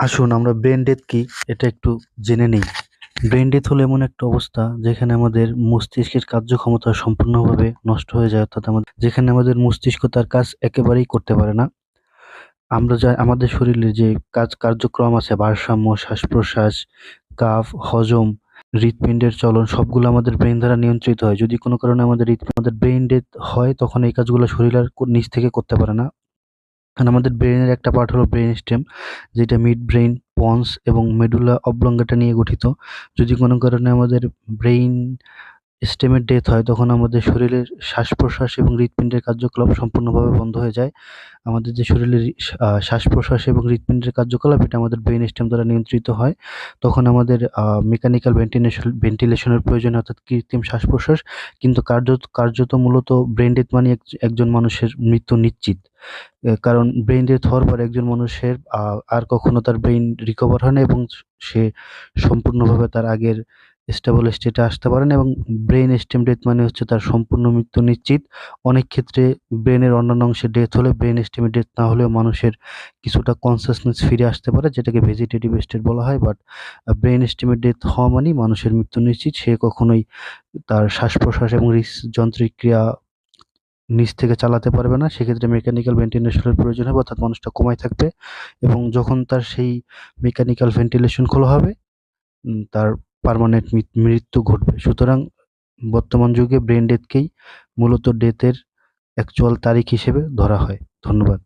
আসুন আমরা brain death কি এটা একটু জেনে নেই। ব্রেন ডেথ হলো এমন একটা অবস্থা যেখানে আমাদের মস্তিষ্কের কার্যক্ষমতা সম্পূর্ণভাবে নষ্ট হয়ে যায়, অর্থাৎ যেখানে আমাদের মস্তিষ্ক তার কাজ একেবারেই করতে পারে না। আমরা যা আমাদের শরীরে যে কার্যক্রম আছে, ভারসাম্য, শ্বাস প্রশ্বাস, কাফ, হজম, হৃৎপিণ্ডের চলন, সবগুলো আমাদের ব্রেন দ্বারা নিয়ন্ত্রিত হয়। যদি কোনো কারণে আমাদের ব্রেন ডেথ হয়, তখন এই কাজগুলো শরীর আর নিজ থেকে করতে পারে না। কারণ আমাদের ব্রেনের একটা পার্ট হলো ব্রেন স্টেম, যেটা মিড ব্রেন, পন্স এবং মেডুলা অবলঙ্গাটা নিয়ে গঠিত। যদি কোনো কারণে আমাদের ব্রেইন স্টেমের ডেথ হয়, তখন আমাদের শরীরের শ্বাস প্রশ্বাস এবং হৃৎপিণ্ডের কার্যকলাপ সম্পূর্ণভাবে বন্ধ হয়ে যায়। আমাদের যে শরীরের শ্বাস প্রশ্বাস এবং হৃৎপিণ্ডের কার্যকলাপ, এটা আমাদের ব্রেন স্টেম দ্বারা নিয়ন্ত্রিত হয়। তখন আমাদের মেকানিক্যাল ভেন্টিলেশনের প্রয়োজন, অর্থাৎ কৃত্রিম শ্বাস প্রশ্বাস। কিন্তু কার্যত মূলত ব্রেন ডেথ মানে একজন মানুষের মৃত্যু নিশ্চিত। কারণ ব্রেন ডেথ হওয়ার পর একজন মানুষের আর কখনো তার ব্রেন রিকভার হয় না, এবং সে সম্পূর্ণভাবে তার আগের স্টেবল স্টেটে আসতে পারে না। এবং ব্রেন স্টেম ডেথ মানে হচ্ছে তার সম্পূর্ণ মৃত্যু নিশ্চিত। অনেক ক্ষেত্রে ব্রেনের অন্যান্য অংশে ডেথ হলে, ব্রেন স্টেমে ডেথ না হলেও মানুষের কিছুটা কনসাসনেস ফিরে আসতে পারে, যেটাকে ভেজিটেটিভ স্টেট বলা হয়। বাট ব্রেন স্টেমে ডেথ হওয়া মানেই মানুষের মৃত্যু নিশ্চিত। সে কখনোই তার শ্বাস প্রশ্বাস এবং হৃদযন্ত্রিক ক্রিয়া নিচ থেকে চালাতে পারবে না। সেক্ষেত্রে মেকানিক্যাল ভেন্টিলেশনের প্রয়োজন হবে, অর্থাৎ মানুষটা কোমায় থাকবে। এবং যখন তার সেই মেকানিক্যাল ভেন্টিলেশন খোলা হবে, তার পার্মানেন্ট মৃত্যু ঘটবে। সুতরাং বর্তমান যুগে ব্রেন ডেথকেই মূলত ডেথের অ্যাকচুয়াল তারিখ হিসেবে ধরা হয়। ধন্যবাদ।